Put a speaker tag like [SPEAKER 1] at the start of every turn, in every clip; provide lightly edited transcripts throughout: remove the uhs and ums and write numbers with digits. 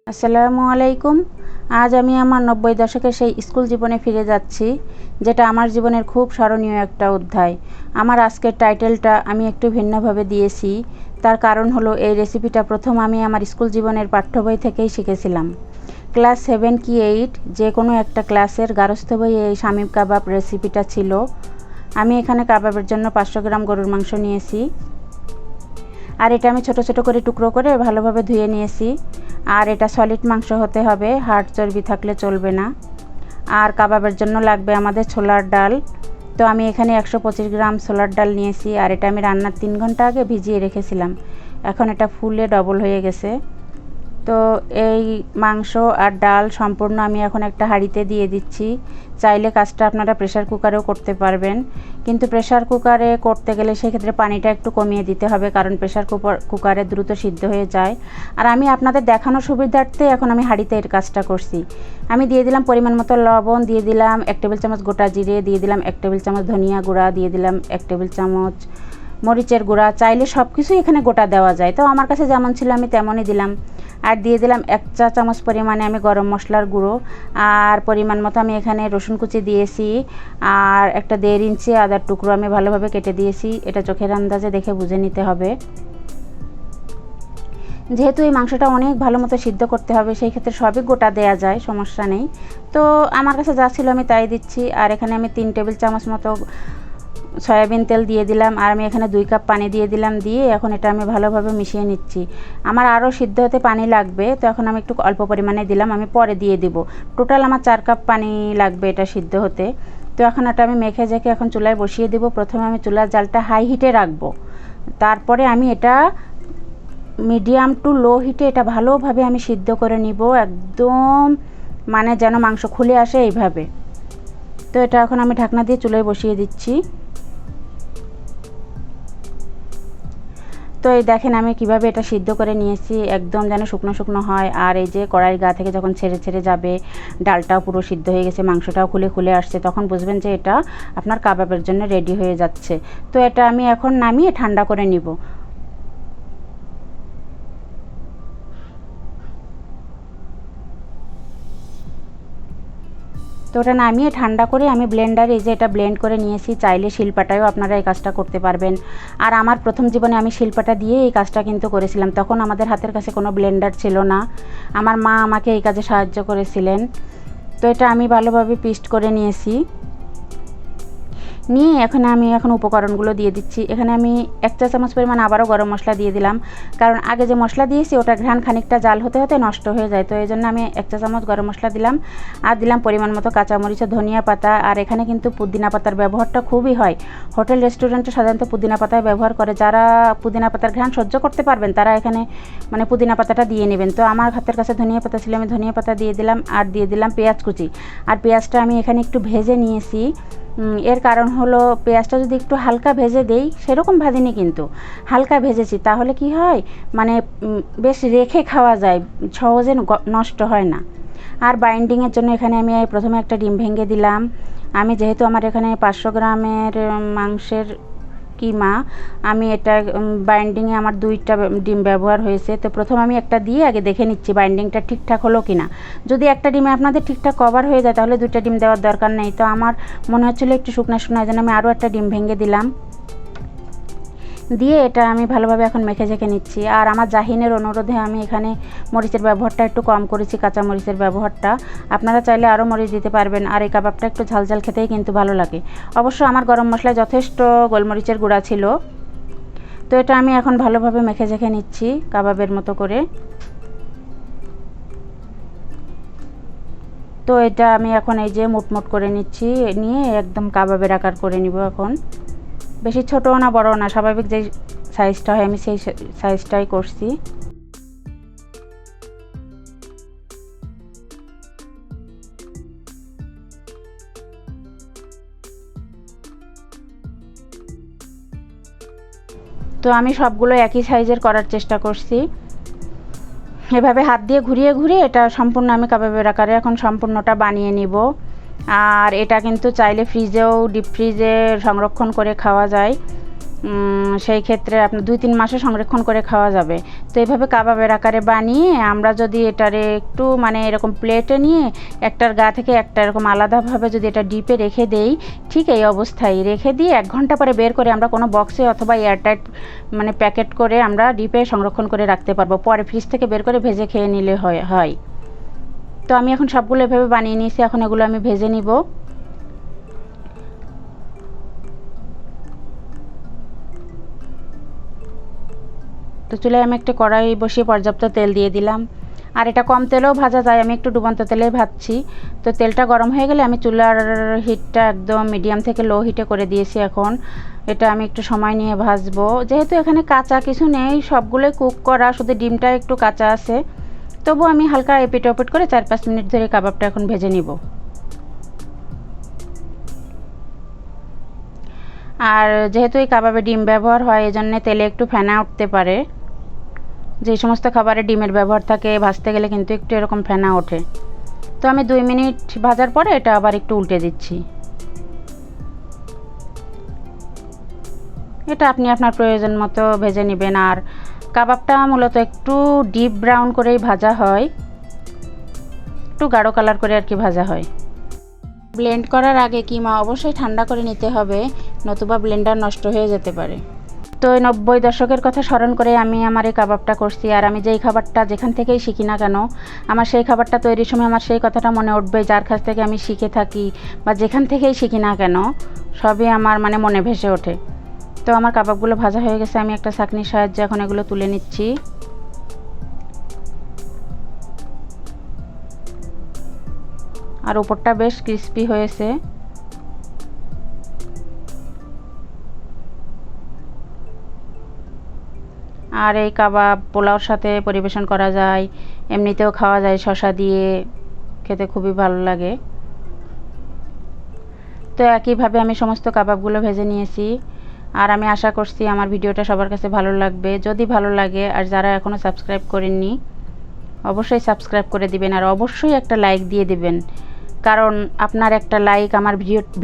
[SPEAKER 1] আসসালামু আলাইকুম। আজ আমি আমার 90 দশকের সেই স্কুল জীবনে ফিরে যাচ্ছি, যেটা আমার জীবনের খুব স্মরণীয় একটা অধ্যায়। আমার আজকের টাইটেলটা আমি একটু ভিন্নভাবে দিয়েছি। তার কারণ হলো এই রেসিপিটা প্রথম আমি আমার স্কুল জীবনের পাঠ্য বই থেকেই শিখেছিলাম। ক্লাস 7 কি 8 যে কোনো একটা ক্লাসের গার্হস্থ্য বইয়ে এই শামি কাবাব রেসিপিটা ছিল। আমি এখানে কাবাবের জন্য 500 গ্রাম গরুর মাংস নিয়েছি, আর এটা আমি ছোট ছোট করে টুকরো করে ভালোভাবে ধুয়ে নিয়েছি। আর এটা সলিড মাংস হতে হবে, হাড় চর্বি থাকলে চলবে না। আর কাবাবের জন্য লাগবে আমাদের ছোলার ডাল। তো আমি এখানে 125 গ্রাম ছোলার ডাল নিয়েছি, আর এটা আমি রান্নার 3 ঘন্টা আগে ভিজিয়ে রেখেছিলাম। এখন এটা ফুলে ডবল হয়ে গেছে। তো এই মাংস আর ডাল সম্পূর্ণ আমি এখন একটা হাঁড়িতে দিয়ে দিচ্ছি। চাইলে কাজটা আপনারা প্রেসার কুকারেও করতে পারবেন, কিন্তু প্রেসার কুকারে করতে গেলে সেক্ষেত্রে পানিটা একটু কমিয়ে দিতে হবে, কারণ প্রেসার কুকারে দ্রুত সিদ্ধ হয়ে যায়। আর আমি আপনাদের দেখানোর সুবিধার্থে এখন আমি হাঁড়িতে এর কাজটা করছি। আমি দিয়ে দিলাম পরিমাণ মতো লবণ, দিয়ে দিলাম 1 টেবিল চামচ গোটা জিরে, দিয়ে দিলাম 1 টেবিল চামচ ধনিয়া গুঁড়া, দিয়ে দিলাম 1 টেবিল চামচ মরিচের গুঁড়া। চাইলে সব কিছুই এখানে গোটা দেওয়া যায়, তো আমার কাছে যেমন ছিল আমি তেমনই দিলাম। আর দিয়ে দিলাম 1 চা চামচ পরিমাণে আমি গরম মশলার গুঁড়ো, আর পরিমাণ মতো আমি এখানে রসুন কুচি দিয়েছি, আর একটা 1.5 ইঞ্চি আদার টুকরো আমি ভালোভাবে কেটে দিয়েছি। এটা চোখের আন্দাজে দেখে বুঝে নিতে হবে। যেহেতু এই মাংসটা অনেক ভালো মতো সিদ্ধ করতে হবে, সেই ক্ষেত্রে সবই গোটা দেয়া যায়, সমস্যা নেই। তো আমার কাছে যা ছিল আমি তাই দিচ্ছি। আর এখানে আমি 3 টেবিল চামচ মতো সয়াবিন তেল দিয়ে দিলাম, আর আমি এখানে 2 কাপ পানি দিয়ে দিলাম। দিয়ে এখন এটা আমি ভালোভাবে মিশিয়ে নিচ্ছি। আমার আরও সিদ্ধ হতে পানি লাগবে, তো এখন আমি একটু অল্প পরিমাণে দিলাম, আমি পরে দিয়ে দিব। টোটাল আমার 4 কাপ পানি লাগবে এটা সিদ্ধ হতে। তো এখন এটা আমি মেখে ঝেঁকে এখন চুলায় বসিয়ে দিব। প্রথমে আমি চুলার জালটা হাই হিটে রাখবো, তারপরে আমি এটা মিডিয়াম টু লো হিটে এটা ভালোভাবে আমি সিদ্ধ করে নিব, একদম মানে যেন মাংস খুলে আসে এইভাবে। তো এটা এখন আমি ঢাকনা দিয়ে চুলায় বসিয়ে দিচ্ছি। তো এই দেখেন আমি কিভাবে এটা সিদ্ধ করে নিয়েছি, একদম যেন শুকনো শুকনো হয়। আর এই যে কড়াইয়ের গা থেকে যখন ছেড়ে ছেড়ে যাবে, ডালটাও পুরো সিদ্ধ হয়ে গেছে, মাংসটাও খুলে খুলে আসছে, তখন বুঝবেন যে এটা আপনার কাবাবের জন্য রেডি হয়ে যাচ্ছে। তো এটা আমি এখন নামিয়ে ঠান্ডা করে নিব। তো ওটা নামিয়ে ঠান্ডা করে আমি ব্লেন্ডারে এই যে এটা ব্লেন্ড করে নিয়েছি। চাইলে শিলপাটায়ও আপনারা এই কাজটা করতে পারবেন। আর আমার প্রথম জীবনে আমি শিলপাটা দিয়ে এই কাজটা কিন্তু করেছিলাম, তখন আমাদের হাতের কাছে কোনো ব্লেন্ডার ছিল না। আমার মা আমাকে এই কাজে সাহায্য করেছিলেন। তো এটা আমি ভালোভাবে পেস্ট করে নিয়েছি। নিয়ে এখন উপকরণগুলো দিয়ে দিচ্ছি। এখানে আমি 1 চা চামচ পরিমাণ আবারও গরম মশলা দিয়ে দিলাম, কারণ আগে যে মশলা দিয়েছি ওটা ঘ্রাণ খানিকটা জাল হতে হতে নষ্ট হয়ে যায়। তো এই জন্য আমি 1 চা চামচ গরম মশলা দিলাম, আর দিলাম পরিমাণ মতো কাঁচামরিচ ও ধনিয়া পাতা। আর এখানে কিন্তু পুদিনা পাতার ব্যবহারটা খুবই হয়। হোটেল রেস্টুরেন্টে সাধারণত পুদিনা পাতায় ব্যবহার করে। যারা পুদিনা পাতার ঘ্রাণ সহ্য করতে পারবেন তারা এখানে মানে পুদিনা পাতাটা দিয়ে নেবেন। তো আমার হাতের কাছে ধনিয়া পাতা ছিল, আমি ধনিয়া পাতা দিয়ে দিলাম। আর দিয়ে দিলাম পেঁয়াজ কুচি। আর পেঁয়াজটা আমি এখানে একটু ভেজে নিয়েছি। এর কারণ হলো পেঁয়াজটা যদি একটু হালকা ভেজে দেই, সেরকম ভাজিনি কিন্তু হালকা ভেজেছি, তাহলে কি হয় মানে বেশ রেখে খাওয়া যায়, সহজে নষ্ট হয় না। আর বাইন্ডিংয়ের জন্য এখানে আমি প্রথমে একটা ডিম ভেঙে দিলাম। আমি যেহেতু আমার এখানে 500 গ্রামের মাংসের কিমা, আমি এটা বাইন্ডিংয়ে আমার 2টা ডিম ব্যবহার হয়েছে। তো প্রথম আমি একটা দিয়ে আগে দেখে নিচ্ছি বাইন্ডিংটা ঠিকঠাক হলো কি না। যদি একটা ডিমে আপনাদের ঠিকঠাক কভার হয়ে যায় তাহলে 2টা ডিম দেওয়ার দরকার নেই। তো আমার মনে হচ্ছিলো একটু শুকনো শুকনো, এই জন্য আমি আরও একটা ডিম ভেঙে দিলাম। দিয়ে এটা আমি ভালোভাবে এখন মেখে ঝেঁকে নিচ্ছি। আর আমার জাহিনের অনুরোধে আমি এখানে মরিচের ব্যবহারটা একটু কম করেছি, কাঁচা মরিচের ব্যবহারটা। আপনারা চাইলে আরও মরিচ দিতে পারবেন। আর এই কাবাবটা একটু ঝালঝাল খেতেই কিন্তু ভালো লাগে। অবশ্য আমার গরম মশলায় যথেষ্ট গোলমরিচের গুঁড়া ছিল। তো এটা আমি এখন ভালোভাবে মেখে ঝেঁকে নিচ্ছি কাবাবের মতো করে। তো এটা আমি এখন এই যে মুটমুট করে নিচ্ছি, নিয়ে একদম কাবাবের আকার করে নিব। এখন বেশি ছোটও না বড়ও না, স্বাভাবিক যে সাইজটা হয় আমি সেই সাইজটাই করছি। তো আমি সবগুলো একই সাইজের করার চেষ্টা করছি। এভাবে হাত দিয়ে ঘুরিয়ে ঘুরিয়ে এটা সম্পূর্ণ আমি কাবাবের আকারে এখন সম্পূর্ণটা বানিয়ে নিব। আর এটা কিন্তু চাইলে ফ্রিজেও ডিপ ফ্রিজে সংরক্ষণ করে খাওয়া যায়। সেই ক্ষেত্রে আপনার 2-3 মাসও সংরক্ষণ করে খাওয়া যাবে। তো এইভাবে কাবাবের আকারে বানিয়ে আমরা যদি এটারে একটু মানে এরকম প্লেটে নিয়ে একটার গা থেকে একটা এরকম আলাদাভাবে যদি এটা ডিপে রেখে দেই, ঠিক এই অবস্থায় রেখে দিয়ে 1 ঘন্টা পরে বের করে আমরা কোনো বক্সে অথবা এয়ারটাইট মানে প্যাকেট করে আমরা ডিপে সংরক্ষণ করে রাখতে পারবো। পরে ফ্রিজ থেকে বের করে ভেজে খেয়ে নিলে হয়। তো আমি এখন সবগুলো এভাবে বানিয়ে নিয়েছি, এখন এগুলো আমি ভেজে নিব। তো চুলায় আমি একটা কড়াই বসিয়ে পর্যাপ্ত তেল দিয়ে দিলাম, আর এটা কম তেলেও ভাজা যায়, আমি একটু ডুবন্ত তেলেই ভাজছি। তো তেলটা গরম হয়ে গেলে আমি চুলার হিটটা একদম মিডিয়াম থেকে লো হিটে করে দিয়েছি। এখন এটা আমি একটু সময় নিয়ে ভাজবো, যেহেতু এখানে কাঁচা কিছু নেই, সবগুলোই কুক করা, শুধু ডিমটা একটু কাঁচা আছে। তবু আমি হালকা এপিট ওপিট করে 4-5 মিনিট ধরে কাবাবটা এখন ভেজে নিব। আর যেহেতু এই কাবাবে ডিম ব্যবহার হয়, এজন্য তেলে একটু ফেনা উঠতে পারে। যে সমস্ত খাবারে ডিমের ব্যবহার থাকে ভাজতে গেলে কিন্তু একটু এরকম ফেনা ওঠে। তো আমি 2 মিনিট ভাজার পরে এটা আবার একটু উল্টে দিচ্ছি। এটা আপনি আপনার প্রয়োজন মতো ভেজে নেবেন। আর কাবাবটা মূলত একটু ডিপ ব্রাউন করেই ভাজা হয়, একটু গাঢ় কালার করে আর কি ভাজা হয়। ব্লেন্ড করার আগে কিমা অবশ্যই ঠান্ডা করে নিতে হবে, নতুবা ব্লেন্ডার নষ্ট হয়ে যেতে পারে। তো এই 90 দশকের কথা স্মরণ করে আমি আমার এই কাবাবটা করছি। আর আমি যেই খাবারটা যেখান থেকেই শিখি না কেন, আমার সেই খাবারটা তৈরির সময় আমার সেই কথাটা মনে উঠবে, যার কাছ থেকে আমি শিখে থাকি বা যেখান থেকেই শিখি না কেন, সবই আমার মানে মনে ভেসে ওঠে। তো আমার কাবাবগুলো ভাজা হয়ে গেছে, আমি একটা ছাঁকনির সাহায্যে এখন এগুলো তুলে নিচ্ছি। আর উপরটা বেশ ক্রিস্পি হয়েছে। আর এই কাবাব পোলাওর সাথে পরিবেশন করা যায়, এমনিতেও খাওয়া যায়, শসা দিয়ে খেতে খুবই ভালো লাগে। তো একইভাবে আমি সমস্ত কাবাবগুলো ভেজে নিয়েছি। আর আমি আশা করছি আমার ভিডিওটা সবার কাছে ভালো লাগবে। যদি ভালো লাগে, আর যারা এখনও সাবস্ক্রাইব করেননি অবশ্যই সাবস্ক্রাইব করে দিবেন, আর অবশ্যই একটা লাইক দিয়ে দিবেন, কারণ আপনার একটা লাইক আমার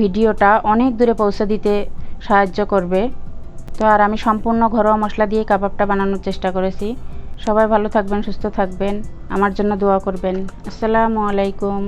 [SPEAKER 1] ভিডিওটা অনেক দূরে পৌঁছে দিতে সাহায্য করবে। তো আর আমি সম্পূর্ণ ঘরোয়া মশলা দিয়ে কাবাবটা বানানোর চেষ্টা করেছি। সবাই ভালো থাকবেন, সুস্থ থাকবেন, আমার জন্য দোয়া করবেন। আসসালামু আলাইকুম।